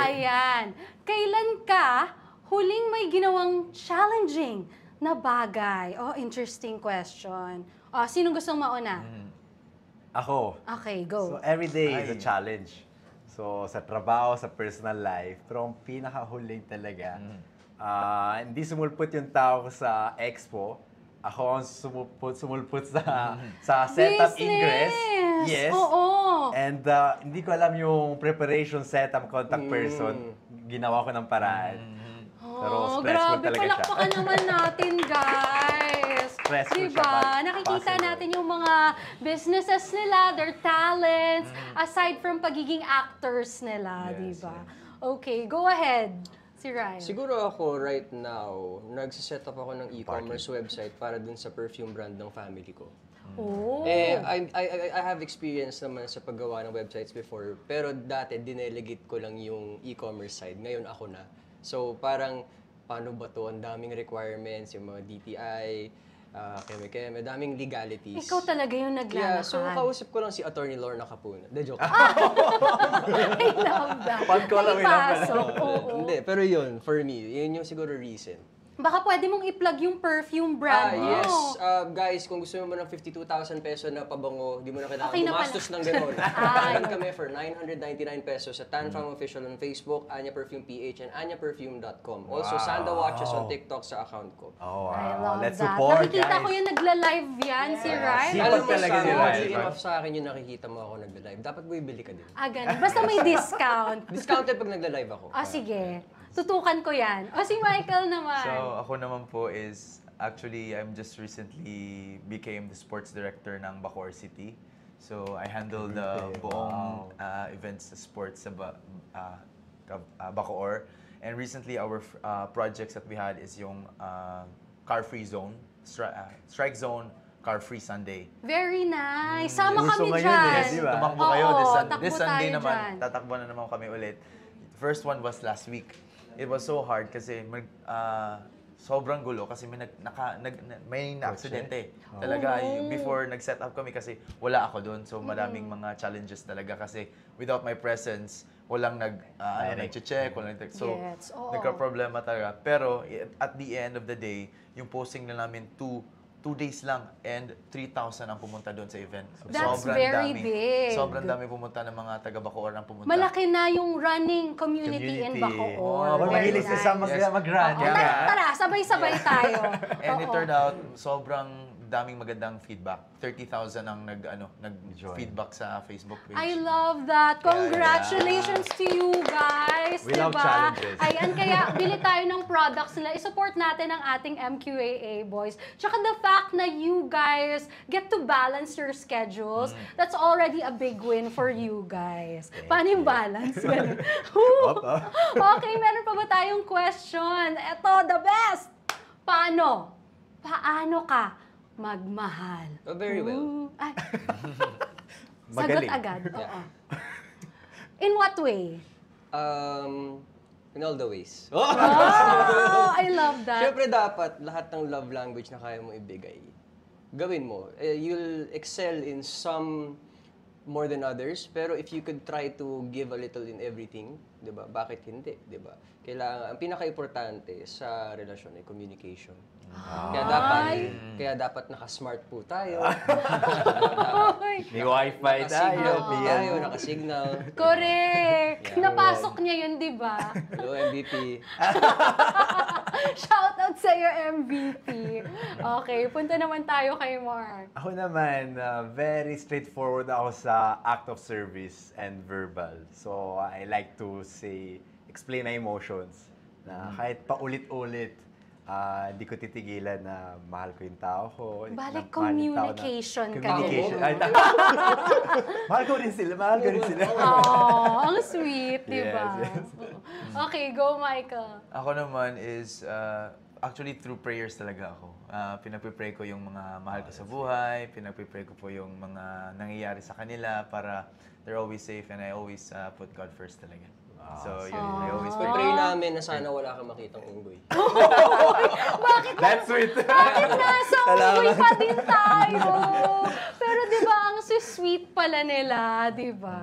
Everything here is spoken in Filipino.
Ayan. Kailan ka huling may ginawang challenging na bagay? Oh, interesting question. Oh, sinong gustong mauna? Ako. Okay, go. So, every day is a challenge. So, sa trabaho, sa personal life. Pero ang pinakahuling talaga, hindi sumulpot yung tao ko sa expo. Ako ang sumulpot sa setup ingress. Yes. Oo. And hindi ko alam yung preparation setup contact person. Ginawa ko ng paraan. Pero stressful grabe, talaga siya. palakpakan naman natin, guys. Stressful diba? siya, Nakikita possible. natin yung mga businesses nila, their talents, aside from pagiging actors nila, Yes, diba? Okay, go ahead. Si Ryan. Siguro ako right now, nagsiset up ako ng e-commerce website para dun sa perfume brand ng family ko. Oh. I have experience naman sa paggawa ng websites before, pero dati dinelegate ko lang yung e-commerce side. Ngayon ako na. So parang, paano ba to? Ang daming requirements, yung mga DTI, keme-keme, daming legalities. Ikaw talaga yung Yeah, naglalakad. so kausap ko lang si Attorney Lorna Capuna. De joke. I love that. Pag ko alam, May pasok, oo. Hindi, pero yun, for me, yun yung siguro reason. Baka pwede mong i-plug yung perfume brand mo. Yes. Guys, kung gusto mo ng 52,000 peso na pabango, di mo na kailangan Okay na gumastos ng gano'n. Meron kami for 999 pesos sa Tanfam Official on Facebook, Anya Perfume PH, and anyaperfume.com. Also, Sanda Watches on TikTok sa account ko. Oh, I wow. love Let's that. support, Nakikita guys. ko yung nagla-live yan, si Ryan. Sipag Alam mo, talaga si Ryan. enough sa akin yung nakikita mo ako nagla-live. Dapat bibili ka din. Ganun. Basta may discount. Discounted pag nagla-live ako. Sige. Tutukan ko yan. Si Michael naman. So, ako naman po is, actually, I'm just recently became the sports director ng Bacoor City. So, I handle the buong events sa sports sa Bacoor. And recently, our projects that we had is yung car-free zone, strike zone, car-free Sunday. Very nice. Sama Uso kami ngayon dyan. di ba? Tumakbo Oo, kayo takbo this Sunday tayo naman. dyan. Tatakbo na naman kami ulit. First one was last week. It was so hard kasi sobrang gulo kasi may na-aksidente. Talaga, before nag-set up kami kasi wala ako doon. So maraming mga challenges talaga kasi without my presence, walang nag-check, walang so Yes, oo. nagka-problema talaga. Pero at the end of the day, yung posting na namin 2 days lang and 3,000 ang pumunta doon sa event. That's very big. Sobrang dami pumunta ng mga taga-Bacoor ang pumunta. Malaki na yung running community in Bacoor. Pag Very mahilig nice. sa mag-run. Oo, tara, sabay-sabay tayo. And it Oo. turned out, sobrang daming magandang feedback. 30,000 ang nag-feedback sa Facebook page. I love that. Congratulations to you guys. We love diba? challenges. Ayan, kaya bili tayo ng products nila. I-support natin ang ating MQAA boys. Tsaka the fact na you guys get to balance your schedules, that's already a big win for you guys. Paano yung balance? Ganun. Okay, meron pa ba tayong question? Ito, the best! Paano ka magmahal? Very well. Ay. Sagot Magaling. agad. Oo. In what way? In all the ways. Oh, I love that. Siyempre dapat lahat ng love language na kaya mo ibigay, gawin mo. You'll excel in some more than others, pero if you could try to give a little in everything, 'di ba? Bakit hindi, 'di ba? Kailangan ang pinaka-importante sa relasyon ay communication. Kaya dapat naka-smart po tayo. Oy, May wifi tayo. tayo, naka-signal. correct. Yeah. Napasok niya yun, di ba? Hello, MVP. Shout out sa iyo, MVP. Okay, punta naman tayo kay Mark. Ako naman, very straightforward ako sa act of service and verbal. So, I like to explain my emotions. Na kahit paulit-ulit, hindi ko titigilan na mahal ko yung tao ko. Balik mahal yung tao na- communication ka Communication. din. Ay, mahal ko rin sila. Oh, ang sweet, di ba? Yes, yes. Okay, go Michael. Ako naman is, actually through prayers talaga ako. Pinagpipray ko yung mga mahal ko sa buhay, pinagpipray ko po yung mga nangyayari sa kanila para they're always safe and I always put God first talaga. So, yun, I always pray. Pag-pray namin na sana wala kang makitang unggoy. That's sweet. Bakit nasa uwi pa din tayo? Pero di ba, ang sweet pala nila, di ba?